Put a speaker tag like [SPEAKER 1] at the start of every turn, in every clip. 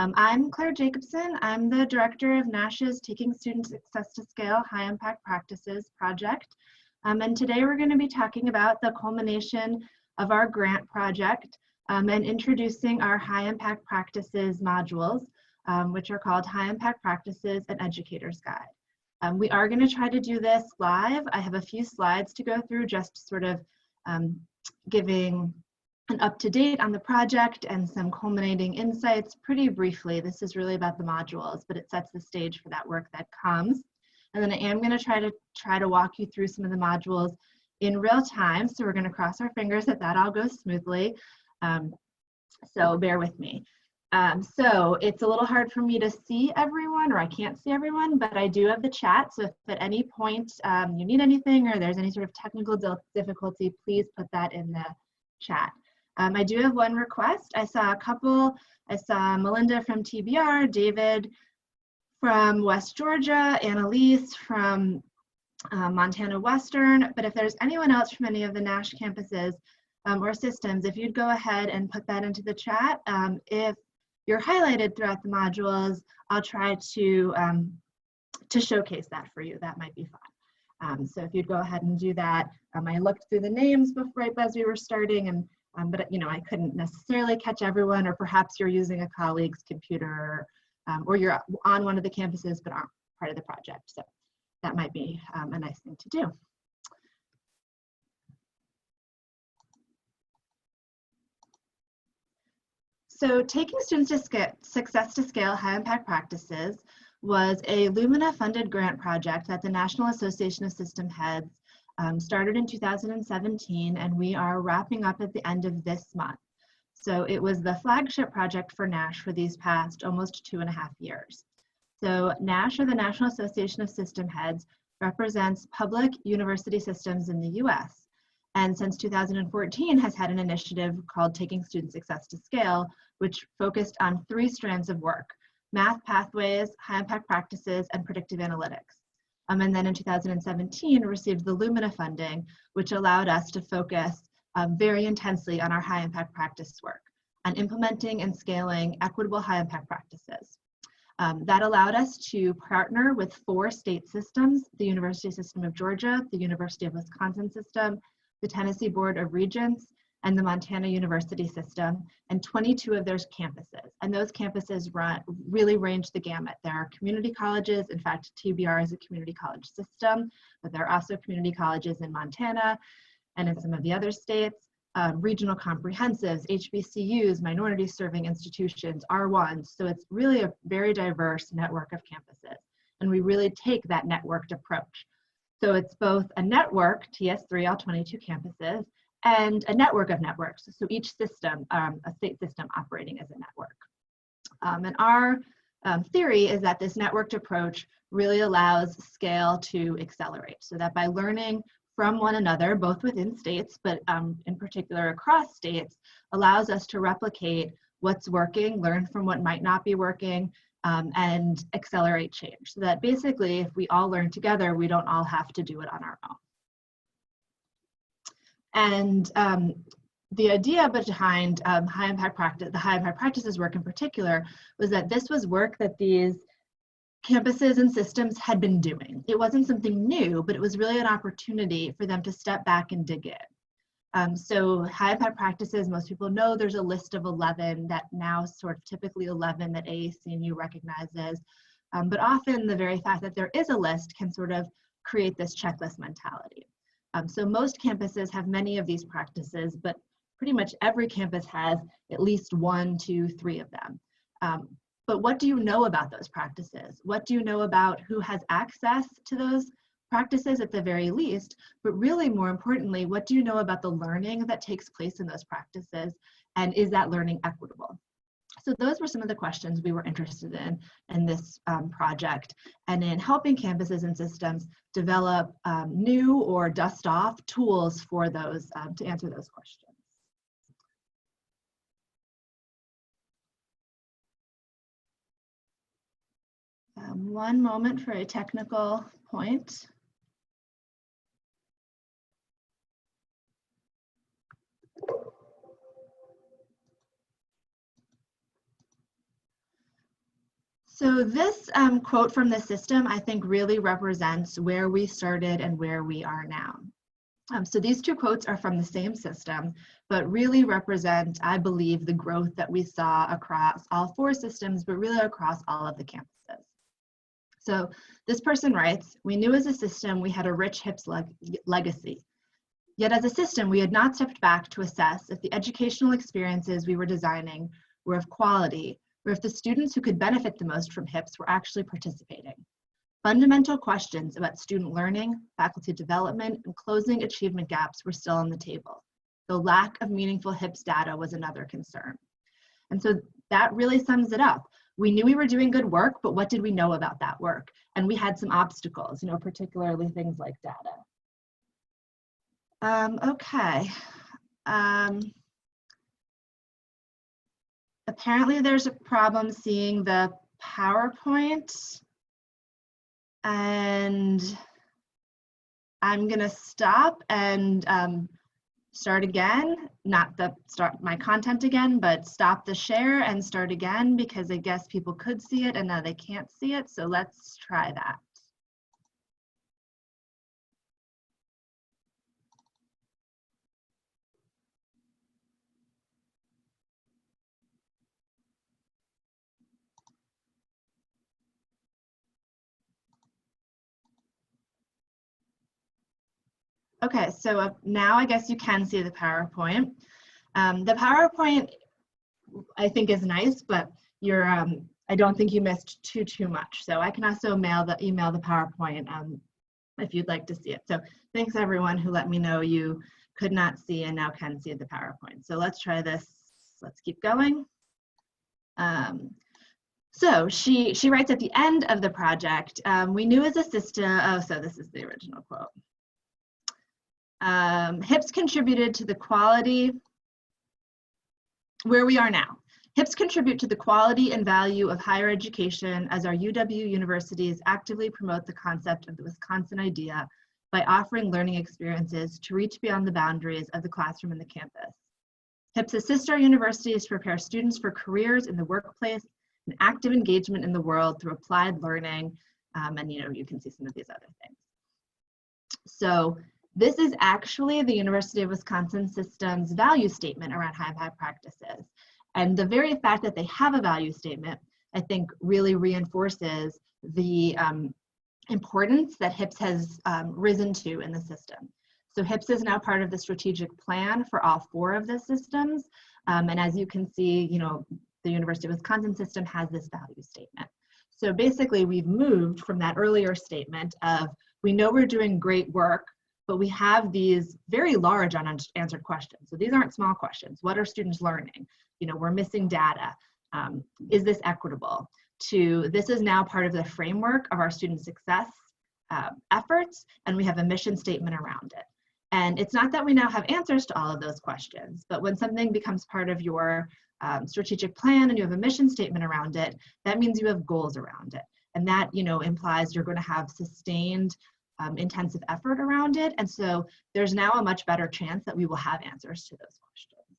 [SPEAKER 1] I'm Claire Jacobson. I'm the director of NASH's Taking Student Success to Scale High Impact Practices project. And today we're going to be talking about the culmination of our grant project and introducing our High Impact Practices modules, which are called High Impact Practices and Educator's Guide. We are going to try to do this live. I have a few slides to go through, just sort of giving an up-to-date on the project and some culminating insights pretty briefly. This is really about the modules, but it sets the stage for that work that comes. And then I am going to try to walk you through some of the modules in real time. So we're going to cross our fingers that that all goes smoothly. So bear with me. So it's a little hard for me to see everyone, or I can't see everyone, but I do have the chat. So if at any point you need anything or there's any sort of technical difficulty, please put that in the chat. I do have one request. I saw a couple. I saw Melinda from TBR, David from West Georgia, Annalise from Montana Western. But if there's anyone else from any of the NASH campuses or systems, if you'd go ahead and put that into the chat. If you're highlighted throughout the modules, I'll try to showcase that for you. That might be fun. So if you'd go ahead and do that. I looked through the names right as we were starting, and but you know, I couldn't necessarily catch everyone, or perhaps you're using a colleague's computer, or you're on one of the campuses but aren't part of the project. So that might be a nice thing to do. So Taking Students to Success to Scale High Impact Practices was a Lumina-funded grant project that the National Association of System Heads started in 2017, and we are wrapping up at the end of this month. So it was the flagship project for NASH for these past almost 2.5 years. So NASH, or the National Association of System Heads, represents public university systems in the US. And since 2014 has had an initiative called Taking Student Success to Scale, which focused on 3 strands of work: math pathways, high impact practices, and predictive analytics. And then in 2017 received the Lumina funding, which allowed us to focus very intensely on our high impact practice work, on implementing and scaling equitable high impact practices. That allowed us to partner with 4 state systems: the University System of Georgia, the University of Wisconsin System, the Tennessee Board of Regents, and the Montana University System, and 22 of their campuses. And those campuses really range the gamut. There are community colleges. In fact, TBR is a community college system, but there are also community colleges in Montana and in some of the other states, regional comprehensives, HBCUs, minority serving institutions, R1s. So it's really a very diverse network of campuses. And we really take that networked approach. So it's both a network, TS3, all 22 campuses, and a network of networks. So each system, a state system operating as a network. And our theory is that this networked approach really allows scale to accelerate, so that by learning from one another, both within states, but in particular across states, allows us to replicate what's working, learn from what might not be working, and accelerate change. So that basically, if we all learn together, we don't all have to do it on our own. And the idea behind the high impact practices work in particular was that this was work that these campuses and systems had been doing. It wasn't something new, but it was really an opportunity for them to step back and dig in. So high impact practices, most people know there's a list of 11 that now sort of typically 11 that AAC&U recognizes. But often the very fact that there is a list can sort of create this checklist mentality. So most campuses have many of these practices, but pretty much every campus has at least 1, 2, 3 of them. But what do you know about those practices? What do you know about who has access to those practices at the very least? But really more importantly, what do you know about the learning that takes place in those practices? And is that learning equitable? So those were some of the questions we were interested in this project, and in helping campuses and systems develop new or dust off tools for those to answer those questions. One moment for a technical point. So this quote from the system, I think, really represents where we started and where we are now. So these two quotes are from the same system, but really represent, I believe, the growth that we saw across all 4 systems, but really across all of the campuses. So this person writes, "We knew as a system we had a rich HIPS legacy. Yet as a system, we had not stepped back to assess if the educational experiences we were designing were of quality, or if the students who could benefit the most from HIPS were actually participating. Fundamental questions about student learning, faculty development, and closing achievement gaps were still on the table. The lack of meaningful HIPS data was another concern." And so that really sums it up. We knew we were doing good work, but what did we know about that work? And we had some obstacles, particularly things like data. Okay. Apparently there's a problem seeing the PowerPoint, and I'm gonna stop and start again, not start my content again, but stop the share and start again, because I guess people could see it and now they can't see it. So let's try that. Okay, so now I guess you can see the PowerPoint. The PowerPoint, I think, is nice, but I don't think you missed too much. So I can also email the PowerPoint if you'd like to see it. So thanks everyone who let me know you could not see and now can see the PowerPoint. So let's try this. Let's keep going. So she writes at the end of the project, "We knew as a system," oh, so this is the original quote. "HIPS contributed to the quality," where we are now. "HIPS contribute to the quality and value of higher education as our UW universities actively promote the concept of the Wisconsin idea by offering learning experiences to reach beyond the boundaries of the classroom and the campus. HIPS assist our universities to prepare students for careers in the workplace and active engagement in the world through applied learning." And you can see some of these other things. So this is actually the University of Wisconsin system's value statement around high impact practices. And the very fact that they have a value statement, I think, really reinforces the importance that HIPS has risen to in the system. So HIPS is now part of the strategic plan for all 4 of the systems. And as you can see, the University of Wisconsin system has this value statement. So basically we've moved from that earlier statement of, we know we're doing great work, but we have these very large unanswered questions. So these aren't small questions. What are students learning? We're missing data. Is this equitable? To this is now part of the framework of our student success efforts, and we have a mission statement around it. And it's not that we now have answers to all of those questions, but when something becomes part of your strategic plan and you have a mission statement around it, that means you have goals around it. And that, implies you're going to have sustained intensive effort around it. And so there's now a much better chance that we will have answers to those questions.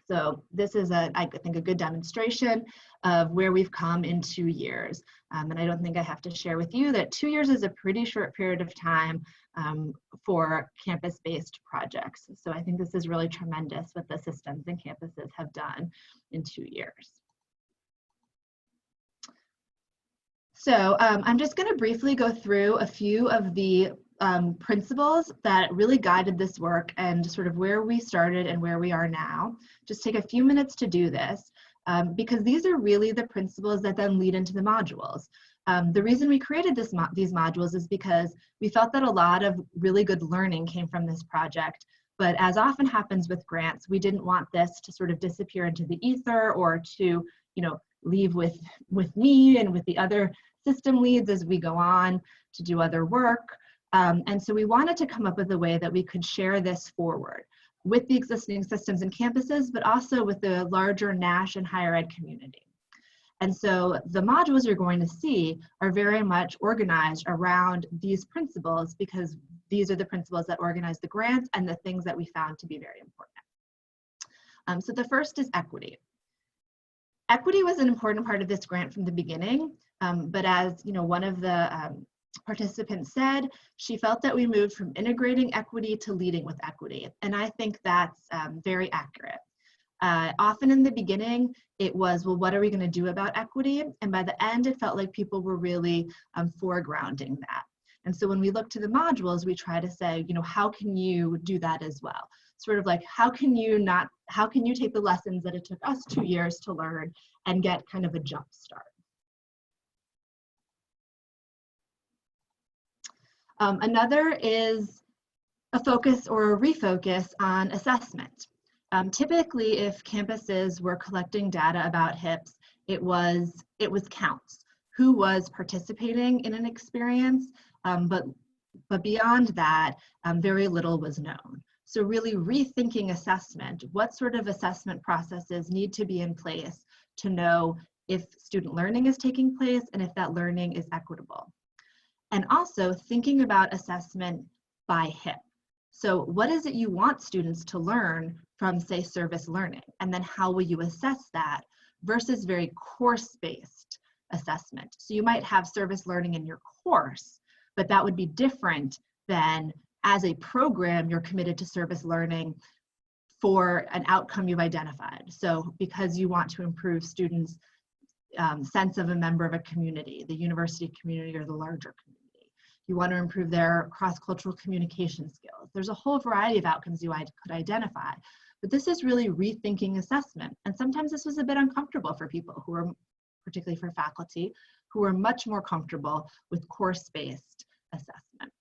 [SPEAKER 1] So this is, I think, a good demonstration of where we've come in 2 years. And I don't think I have to share with you that 2 years is a pretty short period of time for campus-based projects. So I think this is really tremendous what the systems and campuses have done in 2 years. So I'm just going to briefly go through a few of the principles that really guided this work and sort of where we started and where we are now. Just take a few minutes to do this because these are really the principles that then lead into the modules. The reason we created these modules is because we felt that a lot of really good learning came from this project. But as often happens with grants, we didn't want this to sort of disappear into the ether or to, leave with me and with the other system leads as we go on to do other work. And so we wanted to come up with a way that we could share this forward with the existing systems and campuses, but also with the larger NASH and higher ed community. And so the modules you're going to see are very much organized around these principles because these are the principles that organize the grants and the things that we found to be very important. So the first is equity. Equity was an important part of this grant from the beginning, but as one of the participants said, she felt that we moved from integrating equity to leading with equity, and I think that's very accurate. Often in the beginning, it was, well, what are we going to do about equity? And by the end, it felt like people were really foregrounding that. And so when we look to the modules, we try to say, how can you do that as well? Sort of like, how can you take the lessons that it took us 2 years to learn and get kind of a jump start? Another is a focus or a refocus on assessment. Typically, if campuses were collecting data about HIPS, it was counts. Who was participating in an experience, but beyond that, very little was known. So really rethinking assessment, what sort of assessment processes need to be in place to know if student learning is taking place and if that learning is equitable. And also thinking about assessment by HIP. So what is it you want students to learn from, say, service learning? And then how will you assess that versus very course-based assessment? So you might have service learning in your course, but that would be different than as a program you're committed to service learning for an outcome you've identified. So because you want to improve students' sense of a member of a community, the university community or the larger community. You want to improve their cross-cultural communication skills. There's a whole variety of outcomes you could identify, but this is really rethinking assessment. And sometimes this was a bit uncomfortable for people who are, particularly for faculty, who are much more comfortable with course-based assessment.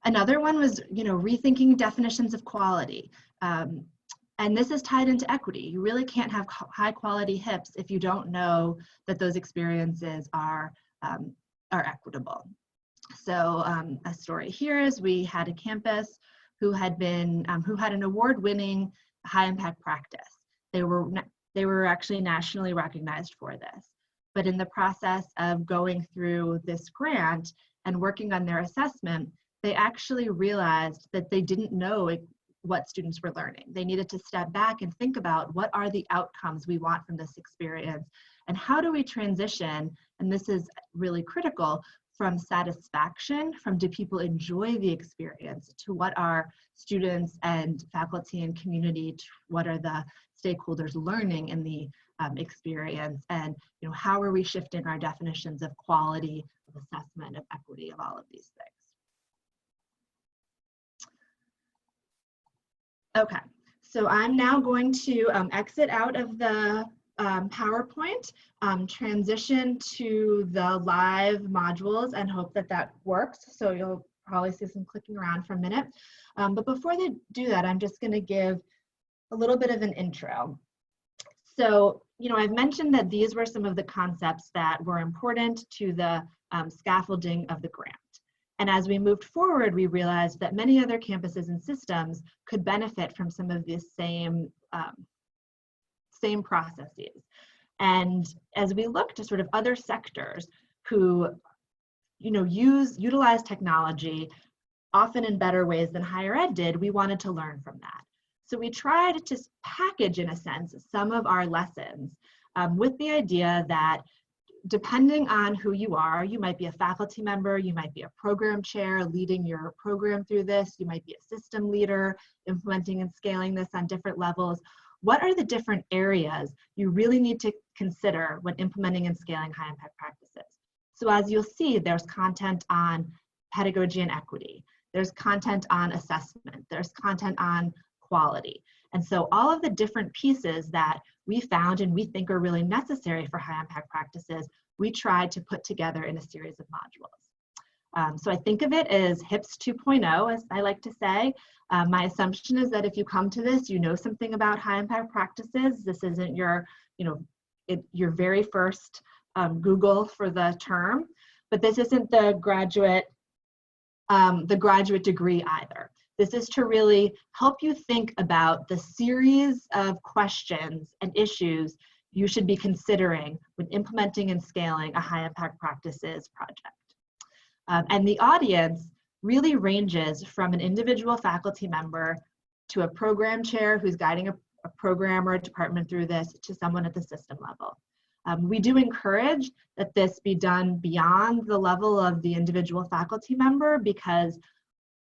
[SPEAKER 1] Another one was, rethinking definitions of quality. And this is tied into equity. You really can't have high quality HIPS if you don't know that those experiences are equitable. So a story here is we had a campus who had an award-winning high impact practice. They were actually nationally recognized for this. But in the process of going through this grant and working on their assessment, they actually realized that they didn't know what students were learning. They needed to step back and think about what are the outcomes we want from this experience and how do we transition, and this is really critical, from satisfaction, from do people enjoy the experience, to what are students and faculty and community, what are the stakeholders learning in the experience, and how are we shifting our definitions of quality, of assessment, of equity, of all of these things. Okay, so I'm now going to exit out of the PowerPoint, transition to the live modules and hope that that works. So you'll probably see some clicking around for a minute. But before they do that, I'm just gonna give a little bit of an intro. So, I've mentioned that these were some of the concepts that were important to the scaffolding of the grant. And as we moved forward, we realized that many other campuses and systems could benefit from some of these same processes. And as we look to sort of other sectors who, utilize technology often in better ways than higher ed did, we wanted to learn from that. So we tried to package, in a sense, some of our lessons with the idea that depending on who you are, you might be a faculty member, you might be a program chair leading your program through this, you might be a system leader implementing and scaling this on different levels. What are the different areas you really need to consider when implementing and scaling high impact practices? So as you'll see, there's content on pedagogy and equity, there's content on assessment, there's content on quality. And so all of the different pieces that we found and we think are really necessary for high impact practices, we tried to put together in a series of modules. So I think of it as HIPS 2.0, as I like to say. My assumption is that if you come to this, you know something about high impact practices. This isn't your, your very first Google for the term, but this isn't the graduate degree either. This is to really help you think about the series of questions and issues you should be considering when implementing and scaling a high impact practices project. And the audience really ranges from an individual faculty member to a program chair who's guiding a program or a department through this, to someone at the system level. We do encourage that this be done beyond the level of the individual faculty member, because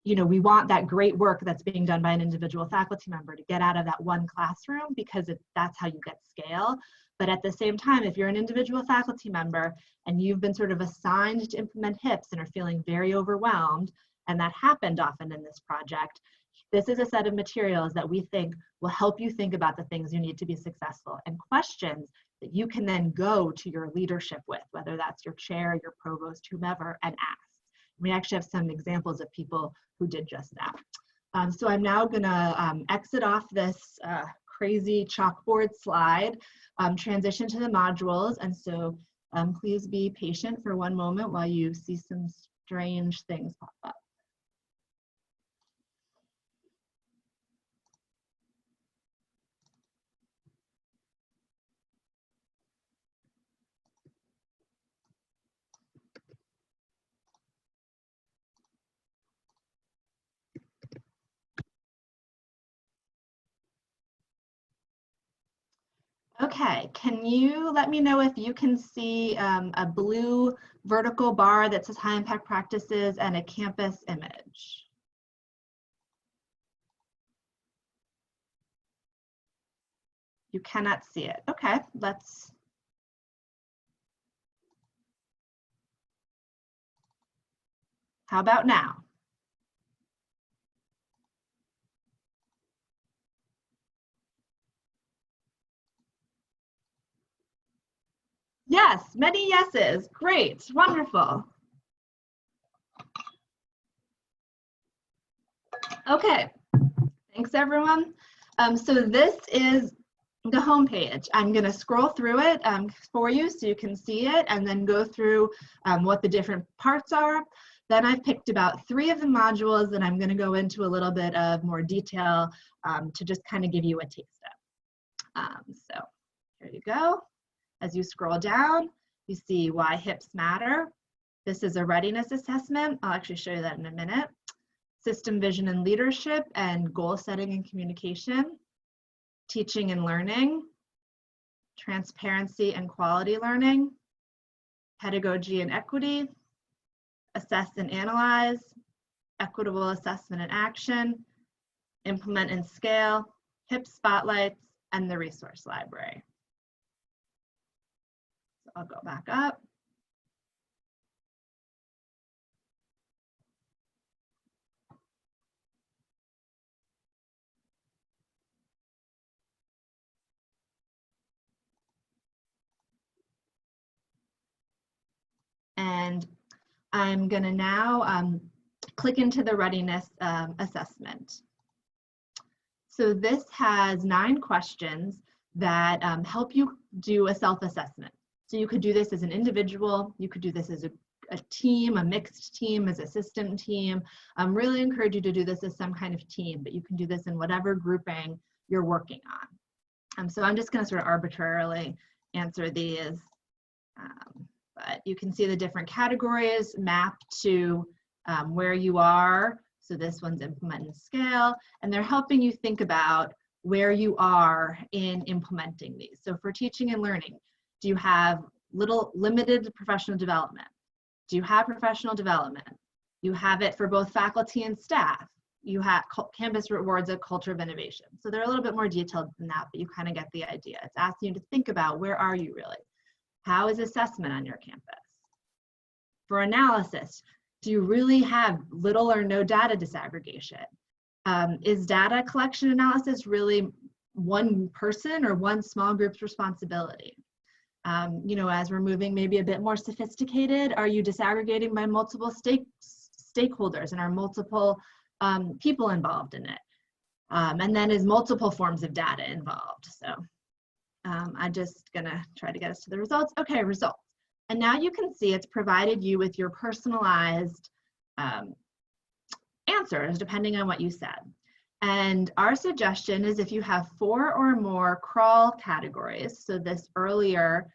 [SPEAKER 1] we want that great work that's being done by an individual faculty member to get out of that one classroom, because that's how you get scale. But at the same time, if you're an individual faculty member and you've been sort of assigned to implement HIPS and are feeling very overwhelmed, and that happened often in this project, this is a set of materials that we think will help you think about the things you need to be successful, and questions that you can then go to your leadership with, whether that's your chair, your provost, whomever, and ask. We actually have some examples of people who did just that. So I'm now gonna exit off this crazy chalkboard slide, transition to the modules, and so please be patient for one moment while you see some strange things pop up. Okay, can you let me know if you can see a blue vertical bar that says high impact practices and a campus image? You cannot see it. Okay, how about now? Yes, many yeses. Great, wonderful. Okay, thanks everyone. So this is the homepage. I'm going to scroll through it for you so you can see it, and then go through what the different parts are. Then I've picked about 3 of the modules that I'm going to go into a little bit of more detail to just kind of give you a taste of. So here you go. As you scroll down, you see why HIPS matter. This is a readiness assessment. I'll actually show you that in a minute. System vision and leadership, and goal setting and communication. Teaching and learning. Transparency and quality learning. Pedagogy and equity. Assess and analyze. Equitable assessment and action. Implement and scale. HIPS spotlights, and the resource library. I'll go back up. And I'm going to now click into the readiness assessment. So this has 9 questions that help you do a self-assessment. So you could do this as an individual, you could do this as a team, a mixed team, as a system team. Really encourage you to do this as some kind of team, but you can do this in whatever grouping you're working on. So I'm just going to sort of arbitrarily answer these, but you can see the different categories mapped to where you are. So this one's implement and scale, and they're helping you think about where you are in implementing these. So for teaching and learning, do you have limited professional development? Do you have professional development? You have it for both faculty and staff. You have campus rewards a culture of innovation. So they're a little bit more detailed than that, but you kind of get the idea. It's asking you to think about, where are you really? How is assessment on your campus? For analysis, do you really have little or no data disaggregation? Is data collection analysis really one person or one small group's responsibility? As we're moving maybe a bit more sophisticated, are you disaggregating by multiple stakeholders, and are multiple people involved in it? And then is multiple forms of data involved? So I'm just gonna try to get us to the results. Okay, results. And now you can see it's provided you with your personalized answers depending on what you said. And our suggestion is, if you have 4 or more crawl categories, so this earlier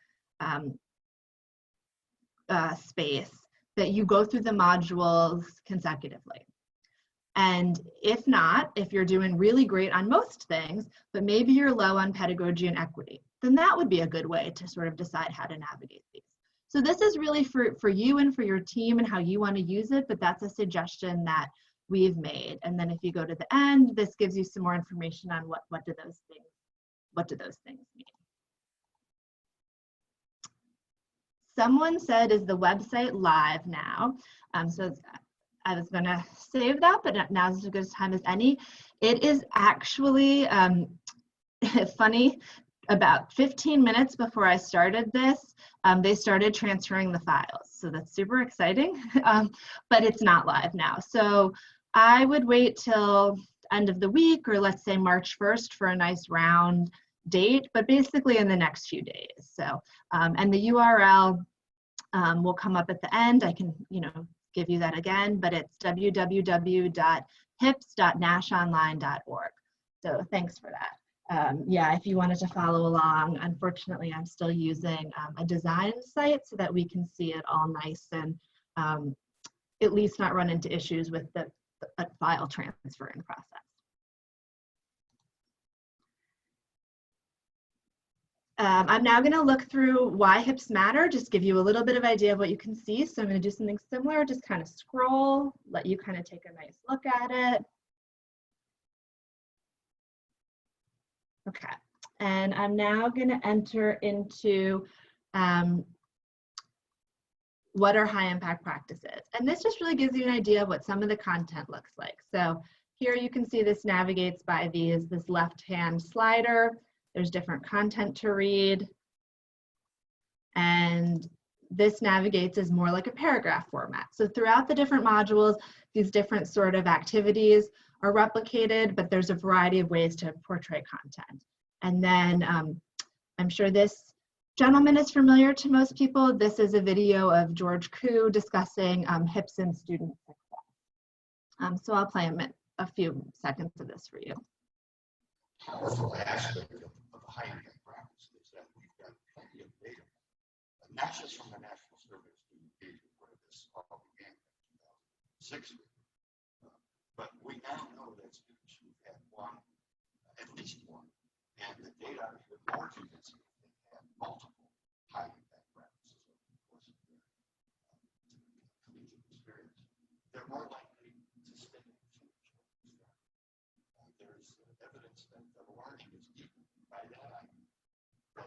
[SPEAKER 1] space, that you go through the modules consecutively. And if not, if you're doing really great on most things, but maybe you're low on pedagogy and equity, then that would be a good way to sort of decide how to navigate these. So this is really for you and for your team and how you want to use it, but that's a suggestion that we've made. And then if you go to the end, this gives you some more information on what do those things mean. Someone said, is the website live now? So I was going to save that, but now's as good a time as any. It is actually funny. About 15 minutes before I started this, they started transferring the files. So that's super exciting, but it's not live now. So I would wait till end of the week, or let's say March 1st for a nice round date, but basically in the next few days. So, and the URL will come up at the end. I can, give you that again, but it's www.hips.nashonline.org. So thanks for that. Yeah, if you wanted to follow along, unfortunately, I'm still using a design site so that we can see it all nice and at least not run into issues with the file transferring process. I'm now going to look through why hips matter, just give you a little bit of idea of what you can see. So I'm going to do something similar, just kind of scroll, let you kind of take a nice look at it. Okay, and I'm now going to enter into what are high impact practices. And this just really gives you an idea of what some of the content looks like. So here you can see this navigates by this left-hand slider. There's different content to read. And this navigates as more like a paragraph format. So throughout the different modules, these different sort of activities are replicated, but there's a variety of ways to portray content. And then I'm sure this gentleman is familiar to most people. This is a video of George Koo discussing hips and student success. So I'll play a few seconds of this for you.
[SPEAKER 2] Powerful aspect of high impact practice is that we've got plenty of data, not just from the National Survey of Student Engagement, where this all began in 2006, but we now know that students who've had at least one, and the data are even more convincing if they have multiple high impact practices over the course of their collegiate experience. They're more likely to stay and finish what they start. There's evidence that the learning is deepened by that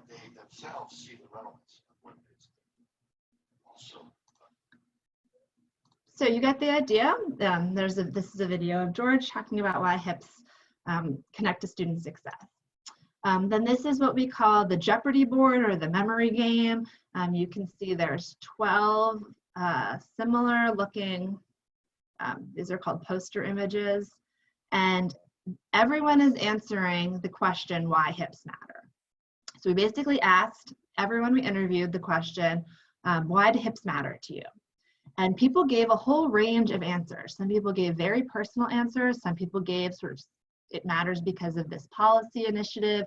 [SPEAKER 2] they themselves see the relevance of what it is. Also,
[SPEAKER 1] so you get the idea. This is a video of George talking about why hips connect to student success. Then this is what we call the Jeopardy board or the memory game. You can see there's 12 similar looking, these are called poster images, and everyone is answering the question, why hips matter. So we basically asked everyone we interviewed the question, why do hips matter to you? And people gave a whole range of answers. Some people gave very personal answers. Some people gave sort of, it matters because of this policy initiative.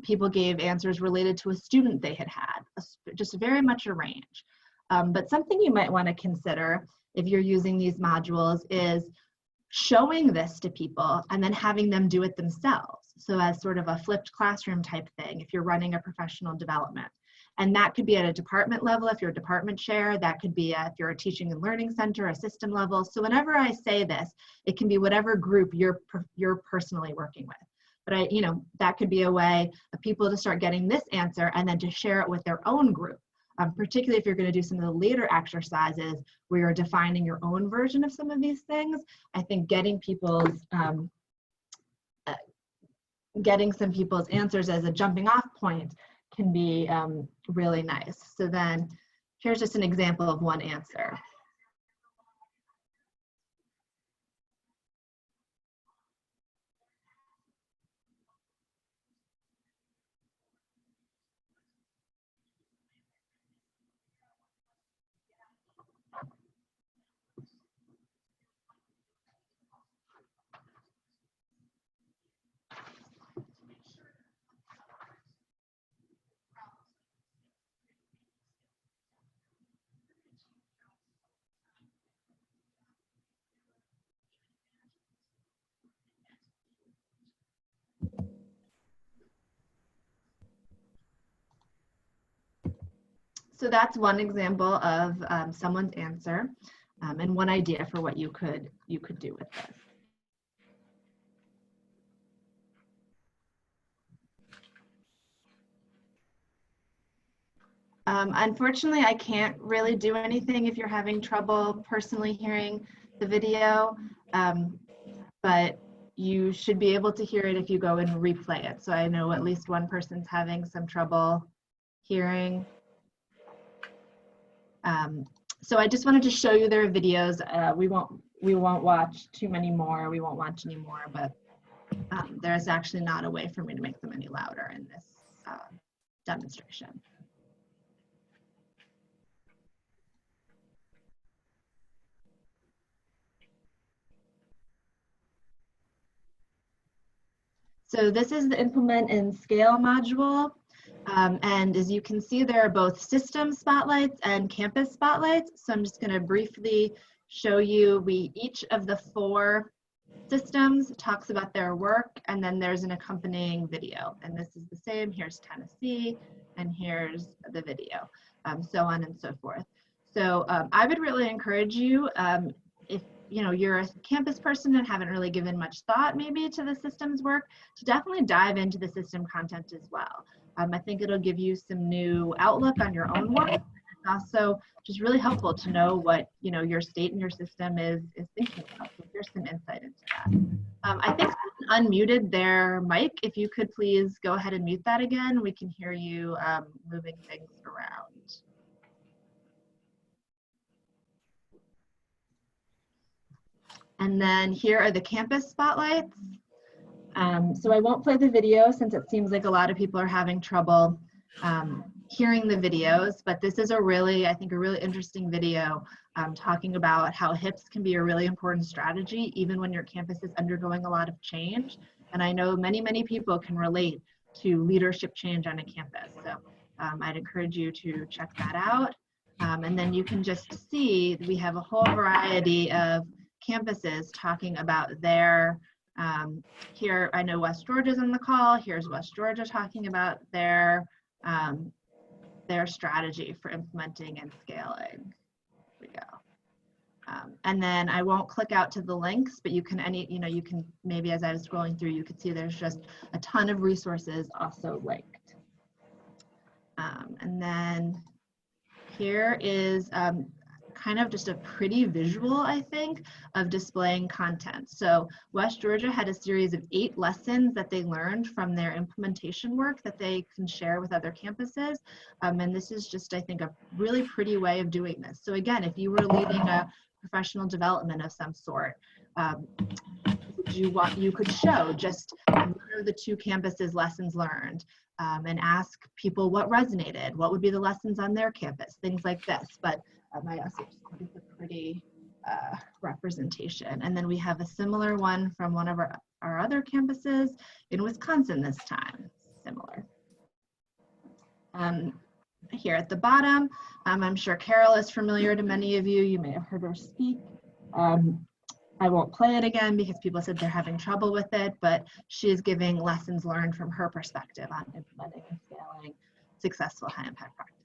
[SPEAKER 1] People gave answers related to a student they had, just very much a range. But something you might want to consider if you're using these modules is showing this to people and then having them do it themselves. So as sort of a flipped classroom type thing, if you're running a professional development. And that could be at a department level if you're a department chair, that could be if you're a teaching and learning center, a system level. So whenever I say this, it can be whatever group you're personally working with. But that could be a way of people to start getting this answer and then to share it with their own group. Particularly if you're going to do some of the later exercises where you're defining your own version of some of these things, I think getting some people's answers as a jumping off point can be really nice. So then here's just an example of one answer. So that's one example of someone's answer and one idea for what you could do with this. Unfortunately, I can't really do anything if you're having trouble personally hearing the video, but you should be able to hear it if you go and replay it. So I know at least one person's having some trouble hearing. So I just wanted to show you their videos. We won't watch too many more. We won't watch any more, but there's actually not a way for me to make them any louder in this demonstration. So this is the Implement and Scale module. And as you can see, there are both system spotlights and campus spotlights. So I'm just going to briefly show you, each of the 4 systems talks about their work, and then there's an accompanying video. And this is the same. Here's Tennessee, and here's the video, so on and so forth. So I would really encourage you, if you're a campus person and haven't really given much thought maybe to the systems work, to definitely dive into the system content as well. I think it'll give you some new outlook on your own work. It's also just really helpful to know what your state and your system is thinking about. So here's some insight into that. I think someone unmuted their mic. If you could please go ahead and mute that again, we can hear you moving things around. And then here are the campus spotlights. So I won't play the video since it seems like a lot of people are having trouble hearing the videos, but this is I think a really interesting video talking about how HIPS can be a really important strategy even when your campus is undergoing a lot of change. And I know many people can relate to leadership change on a campus. So I'd encourage you to check that out. And then you can just see we have a whole variety of campuses talking about their here. I know West Georgia's on the call. Here's West Georgia talking about their strategy for implementing and scaling. Here we go. And then I won't click out to the links, but you can you can maybe as I was scrolling through, you could see there's just a ton of resources also linked. And then here is kind of just a pretty visual, I think, of displaying content. So West Georgia had a series of 8 lessons that they learned from their implementation work that they can share with other campuses. And this is just, I think, a really pretty way of doing this. So again, if you were leading a professional development of some sort, you could show just one of the 2 campuses' lessons learned and ask people what resonated, what would be the lessons on their campus, things like this. But I also just think it's a pretty representation. And then we have a similar one from one of our other campuses in Wisconsin this time, similar. Here at the bottom, I'm sure Carol is familiar to many of you. You may have heard her speak. I won't play it again because people said they're having trouble with it, but she is giving lessons learned from her perspective on implementing and scaling successful high impact practices.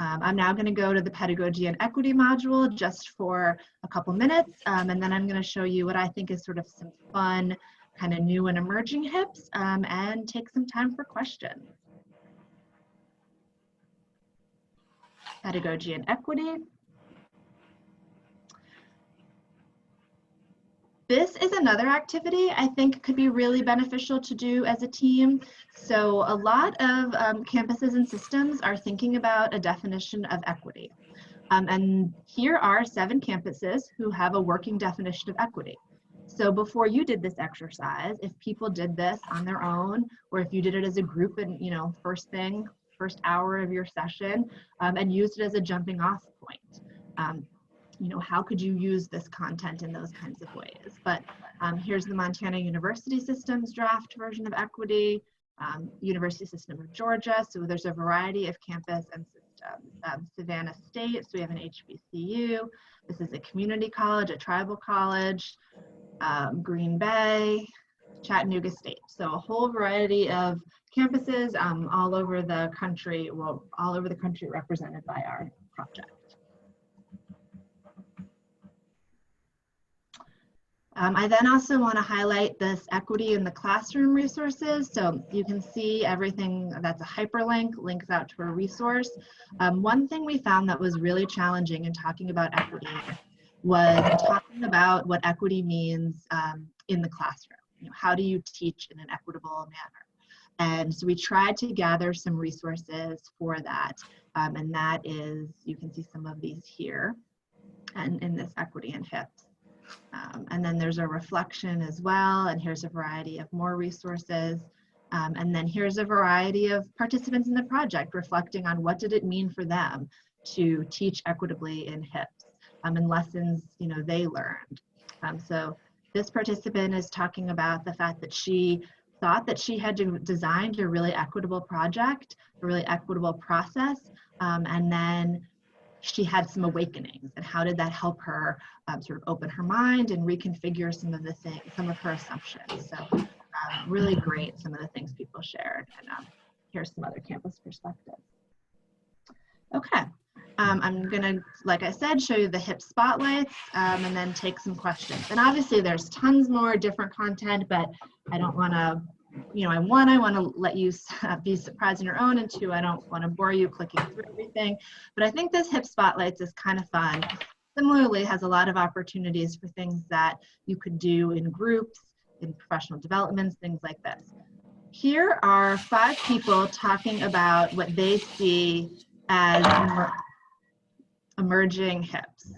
[SPEAKER 1] I'm now going to go to the pedagogy and equity module just for a couple minutes, and then I'm going to show you what I think is sort of some fun, kind of new and emerging HIPS, and take some time for questions. Pedagogy and equity. This is another activity I think could be really beneficial to do as a team. So a lot of campuses and systems are thinking about a definition of equity. And here are 7 campuses who have a working definition of equity. So before you did this exercise, if people did this on their own, or if you did it as a group and, first hour of your session, and used it as a jumping off point. How could you use this content in those kinds of ways? But here's the Montana University System's draft version of equity, University System of Georgia. So there's a variety of campus and systems. Savannah State, so we have an HBCU. This is a community college, a tribal college. Green Bay, Chattanooga State. So a whole variety of campuses all over the country, well, all over the country represented by our project. I then also want to highlight this equity in the classroom resources. So you can see everything that's a hyperlink, links out to a resource. One thing we found that was really challenging in talking about equity was talking about what equity means in the classroom. You know, how do you teach in an equitable manner? And so we tried to gather some resources for that. And that is, you can see some of these here and in this equity and HIPS. And then there's a reflection as well, and here's a variety of more resources. And then here's a variety of participants in the project reflecting on what did it mean for them to teach equitably in HIPS and lessons they learned. So this participant is talking about the fact that she thought that she had designed a really equitable project, a really equitable process, and then she had some awakenings, and how did that help her sort of open her mind and reconfigure some of the things, some of her assumptions. So really great, some of the things people shared. And here's some other campus perspectives. Okay, I'm gonna, like I said, show you the HIP spotlights and then take some questions. And obviously there's tons more different content, but I don't wanna, I want to let you be surprised on your own, and two, I don't want to bore you clicking through everything. But I think this HIP Spotlights is kind of fun. Similarly, has a lot of opportunities for things that you could do in groups, in professional developments, things like this. Here are 5 people talking about what they see as emerging HIPs.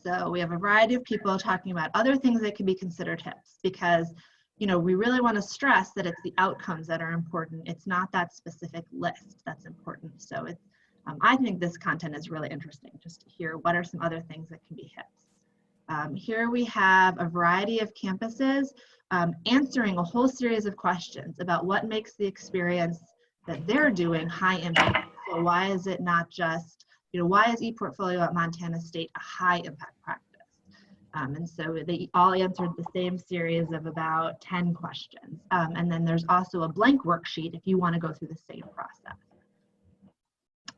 [SPEAKER 1] So we have a variety of people talking about other things that can be considered HIPs, because we really want to stress that it's the outcomes that are important. It's not that specific list that's important. So it's, I think this content is really interesting, just to hear what are some other things that can be HIPs. Here we have a variety of campuses answering a whole series of questions about what makes the experience that they're doing high impact. So why is it not just, why is ePortfolio at Montana State a high impact practice? And so they all answered the same series of about 10 questions. And then there's also a blank worksheet if you want to go through the same process.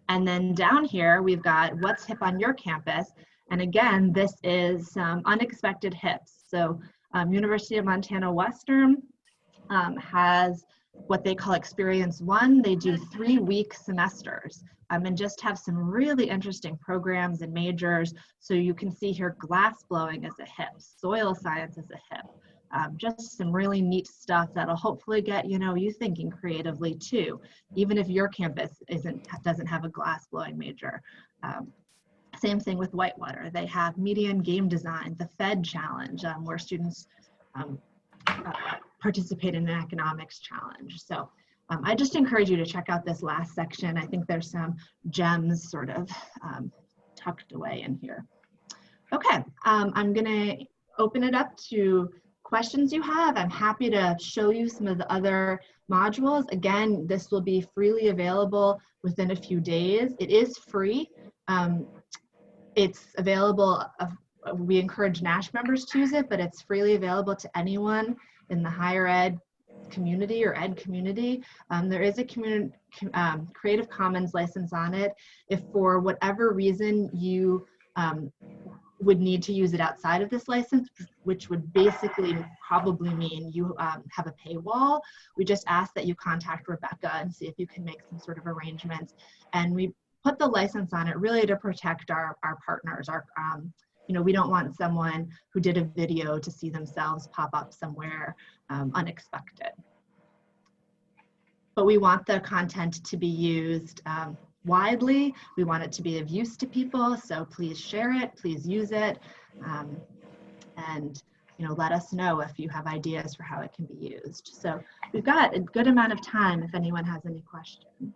[SPEAKER 1] And then down here, we've got what's HIP on your campus. And again, this is some unexpected HIPs. So University of Montana Western has what they call Experience 1. They do 3-week semesters and just have some really interesting programs and majors. So you can see here glass blowing as a HIP, soil science as a HIP, just some really neat stuff that'll hopefully get you thinking creatively too, even if your campus doesn't have a glass blowing major. Same thing with Whitewater. They have media and game design, the Fed challenge, where students participate in an economics challenge. So I just encourage you to check out this last section. I think there's some gems sort of tucked away in here. Okay, I'm gonna open it up to questions you have. I'm happy to show you some of the other modules. Again, this will be freely available within a few days. It is free. It's available, we encourage NASH members to use it, but it's freely available to anyone in the higher ed community or ed community. There is a Creative Commons license on it. If for whatever reason you would need to use it outside of this license, which would basically probably mean you have a paywall, we just ask that you contact Rebecca and see if you can make some sort of arrangements. And we put the license on it really to protect our partners. We don't want someone who did a video to see themselves pop up somewhere unexpected. But we want the content to be used widely. We want it to be of use to people. So please share it, please use it. And let us know if you have ideas for how it can be used. So we've got a good amount of time if anyone has any questions.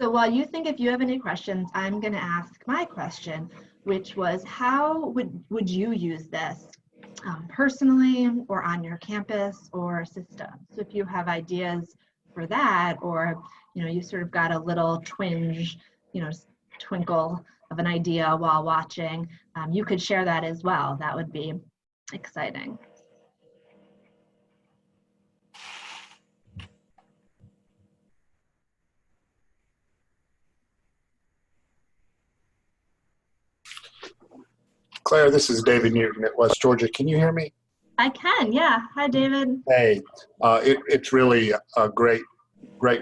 [SPEAKER 1] So while you think if you have any questions, I'm going to ask my question, which was how would you use this personally or on your campus or system. So if you have ideas for that, or you sort of got a little twinge, twinkle of an idea while watching, you could share that as well. That would be exciting.
[SPEAKER 2] Claire, this is David Newton at West Georgia. Can you hear me?
[SPEAKER 1] I can, yeah. Hi, David.
[SPEAKER 2] Hey, it's really a great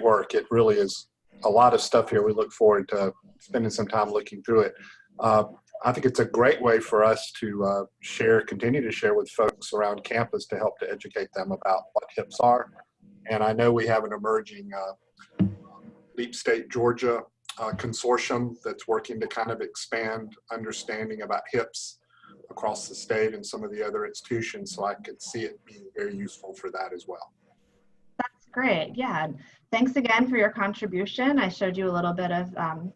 [SPEAKER 2] work. It really is a lot of stuff here. We look forward to spending some time looking through it. I think it's a great way for us to continue to share with folks around campus to help to educate them about what HIPs are. And I know we have an emerging Leap State Georgia consortium that's working to kind of expand understanding about HIPs across the state and some of the other institutions, so I could see it being very useful for that as well.
[SPEAKER 1] That's great. Yeah. Thanks again for your contribution. I showed you a little bit of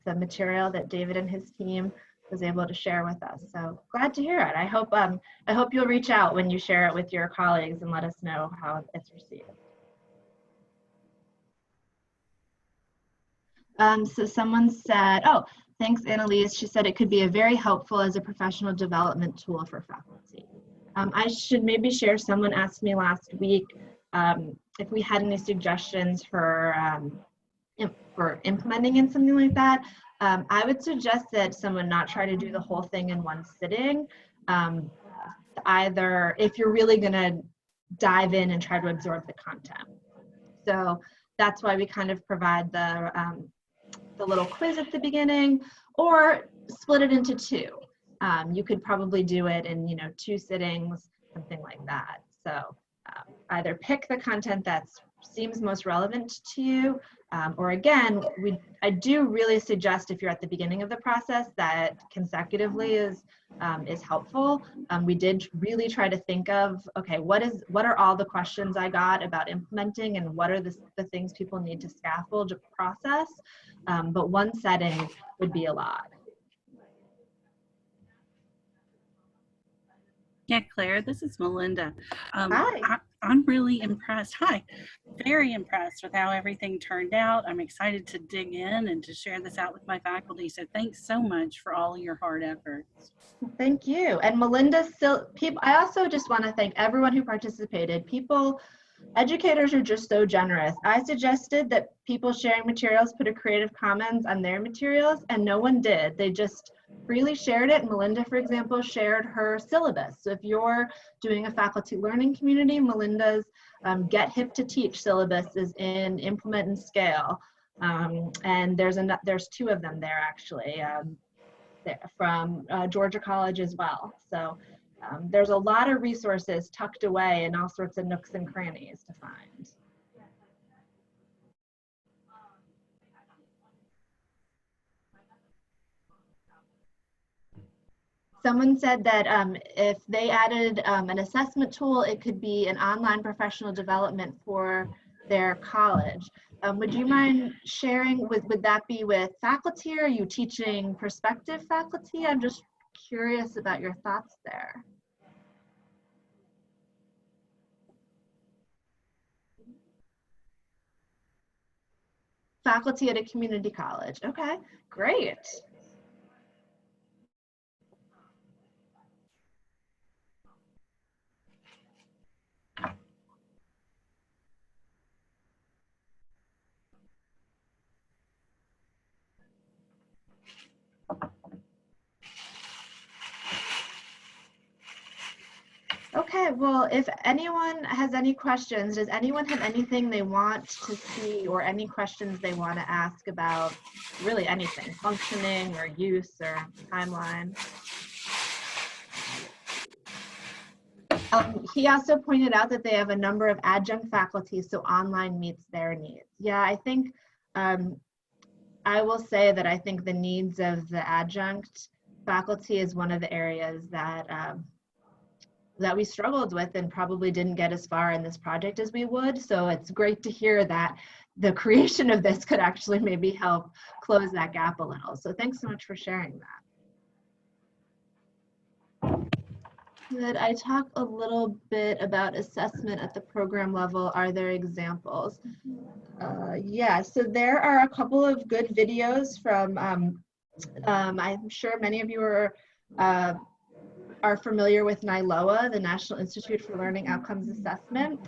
[SPEAKER 1] the material that David and his team was able to share with us. So glad to hear it. I hope you'll reach out when you share it with your colleagues and let us know how it's received. So someone said, oh, thanks, Annalise. She said it could be very helpful as a professional development tool for faculty. I should maybe share, someone asked me last week if we had any suggestions for implementing in something like that. I would suggest that someone not try to do the whole thing in one sitting. Either if you're really gonna dive in and try to absorb the content. So that's why we kind of provide the little quiz at the beginning, or split it into two. You could probably do it in 2 sittings, something like that. So either pick the content that seems most relevant to you, or again, I do really suggest, if you're at the beginning of the process, that consecutively is helpful. We did really try to think of, okay, what are all the questions I got about implementing, and what are the things people need to scaffold to process, but one setting would be a lot.
[SPEAKER 3] Yeah, Claire, this is Melinda.
[SPEAKER 1] Hi.
[SPEAKER 3] I'm really impressed. Hi, very impressed with how everything turned out. I'm excited to dig in and to share this out with my faculty. So thanks so much for all your hard efforts.
[SPEAKER 1] Thank you. And Melinda, I also just want to thank everyone who participated. Educators are just so generous. I suggested that people sharing materials put a Creative Commons on their materials, and no one did. They just freely shared it. Melinda, for example, shared her syllabus. So if you're doing a faculty learning community, Melinda's Get Hip to Teach syllabus is in Implement and Scale. And there's 2 of them there, actually, from Georgia College as well. So there's a lot of resources tucked away in all sorts of nooks and crannies to find. Someone said that if they added an assessment tool, it could be an online professional development for their college. Would you mind sharing, would that be with faculty? Or are you teaching prospective faculty? I'm just curious about your thoughts there. Faculty at a community college. Okay, great. Okay, well, if anyone has any questions, does anyone have anything they want to see, or any questions they want to ask about really anything, functioning or use or timeline? He also pointed out that they have a number of adjunct faculty, so online meets their needs. Yeah, I think I will say that I think the needs of the adjunct faculty is one of the areas that that we struggled with and probably didn't get as far in this project as we would. So it's great to hear that the creation of this could actually maybe help close that gap a little. So thanks so much for sharing that. Could I talk a little bit about assessment at the program level? Are there examples? Yeah, so there are a couple of good videos from, I'm sure many of you are familiar with NILOA, the National Institute for Learning Outcomes Assessment.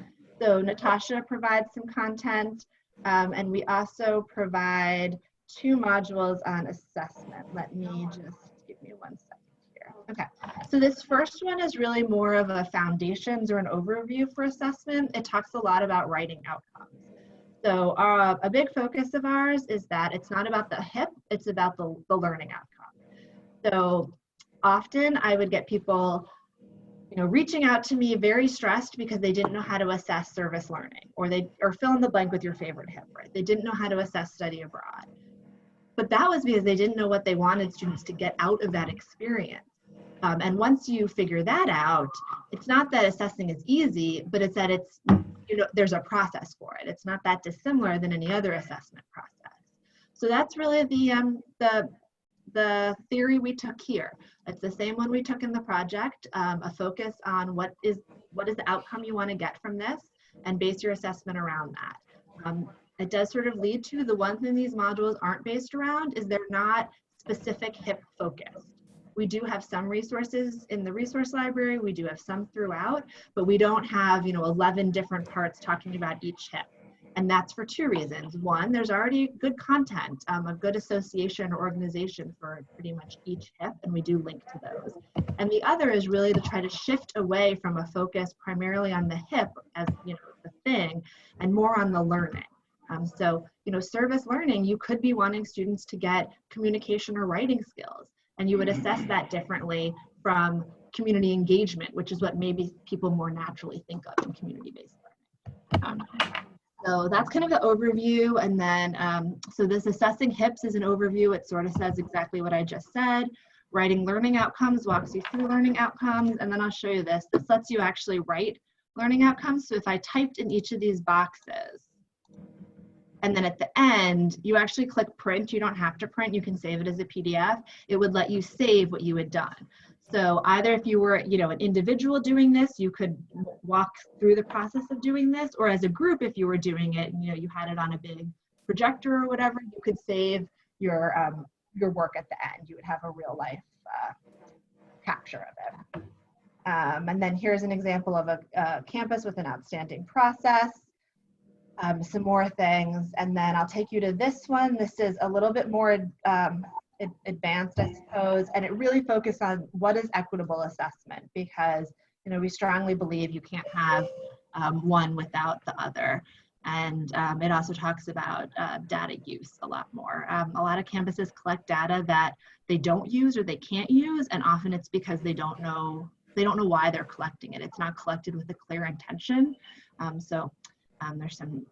[SPEAKER 1] So Natasha provides some content, and we also provide 2 modules on assessment. Let me just, give me 1 second here. Okay, so this first one is really more of a foundations or an overview for assessment. It talks a lot about writing outcomes. So a big focus of ours is that it's not about the HIP, it's about the learning outcome. So often I would get people, reaching out to me very stressed because they didn't know how to assess service learning, or fill in the blank with your favorite HIP, right? They didn't know how to assess study abroad. But that was because they didn't know what they wanted students to get out of that experience. And once you figure that out, it's not that assessing is easy, but it's that there's a process for it. It's not that dissimilar than any other assessment process. So that's really the theory we took here. It's the same one we took in the project, a focus on what is the outcome you want to get from this, and base your assessment around that. It does sort of lead to the one thing these modules aren't based around is they're not specific HIP focused. We do have some resources in the resource library, we do have some throughout, but we don't have 11 different parts talking about each HIP. And that's for 2 reasons. One, there's already good content, a good association or organization for pretty much each HIP, and we do link to those. And the other is really to try to shift away from a focus primarily on the HIP as the thing, and more on the learning. So service learning, you could be wanting students to get communication or writing skills, and you would assess that differently from community engagement, which is what maybe people more naturally think of in community-based learning. So that's kind of the overview. And then, so this assessing HIPs is an overview. It sort of says exactly what I just said. Writing learning outcomes walks you through learning outcomes. And then I'll show you this. This lets you actually write learning outcomes. So if I typed in each of these boxes, and then at the end, you actually click print. You don't have to print. You can save it as a PDF. It would let you save what you had done. So either if you were, an individual doing this, you could walk through the process of doing this, or as a group, if you were doing it, and, you had it on a big projector or whatever, you could save your work at the end. You would have a real life capture of it. And then here's an example of a campus with an outstanding process. Some more things, and then I'll take you to this one. This is a little bit more advanced, I suppose, and it really focused on what is equitable assessment, because we strongly believe you can't have one without the other. And it also talks about data use a lot more. A lot of campuses collect data that they don't use or they can't use, and often it's because they don't know why they're collecting it. It's not collected with a clear intention. There's some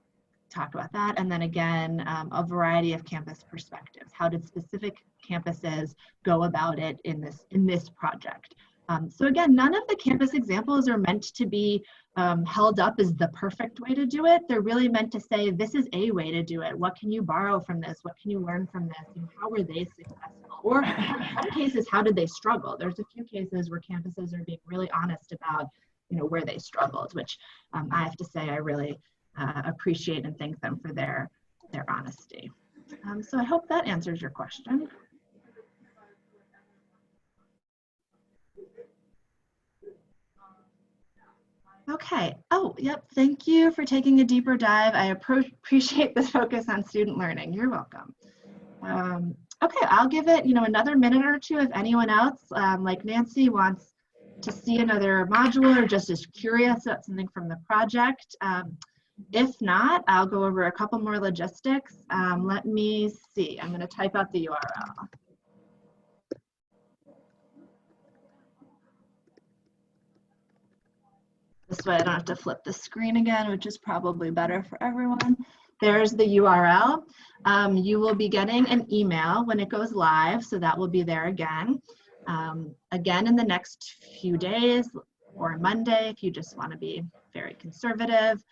[SPEAKER 1] talk about that. And then again, a variety of campus perspectives. How did specific campuses go about it in this project? So again, none of the campus examples are meant to be held up as the perfect way to do it. They're really meant to say, this is a way to do it. What can you borrow from this? What can you learn from this? And how were they successful? Or in some cases, how did they struggle? There's a few cases where campuses are being really honest about where they struggled, which I have to say I really appreciate and thank them for their honesty. So I hope that answers your question. Okay. Oh, yep. Thank you for taking a deeper dive. I appreciate the focus on student learning. You're welcome. Okay, I'll give it, another minute or two if anyone else, like Nancy, wants to see another module or just is curious about something from the project. If not, I'll go over a couple more logistics. Let me see. I'm going to type out the URL. This way I don't have to flip the screen again, which is probably better for everyone. There's the URL. You will be getting an email when it goes live, so that will be there again. Again, in the next few days, or Monday, if you just want to be very conservative.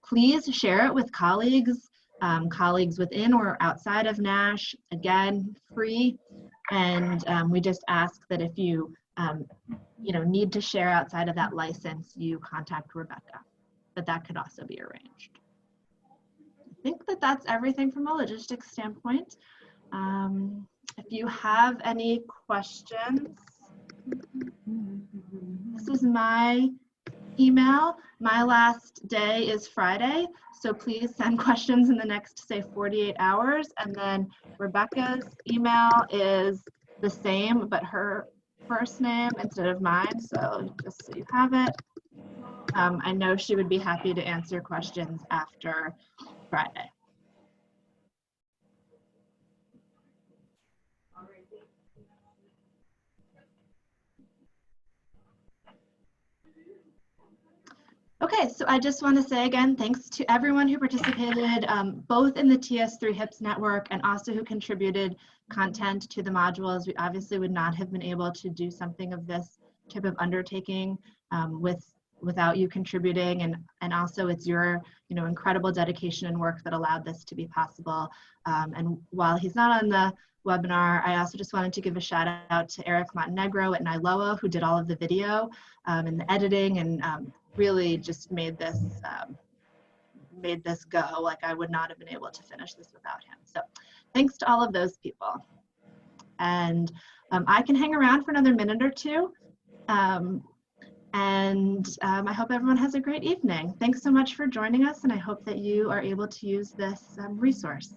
[SPEAKER 1] Please share it with colleagues, colleagues within or outside of NASH. Again, free. And we just ask that if you need to share outside of that license, you contact Rebecca, but that could also be arranged. I think that that's everything from a logistics standpoint. If you have any questions, this is my email. My last day is Friday, so please send questions in the next, say, 48 hours. And then Rebecca's email is the same, but her first name instead of mine, so just so you have it. I know she would be happy to answer questions after Friday. Okay, so I just want to say again, thanks to everyone who participated, both in the TS3 HIPS network and also who contributed content to the modules. We obviously would not have been able to do something of this type of undertaking without you contributing, and also it's your incredible dedication and work that allowed this to be possible. And while he's not on the webinar, I also just wanted to give a shout out to Eric Montenegro at NILOA, who did all of the video and the editing, and really just made this go. Like, I would not have been able to finish this without him. So thanks to all of those people. And I can hang around for another minute or two. I hope everyone has a great evening. Thanks so much for joining us, and I hope that you are able to use this resource.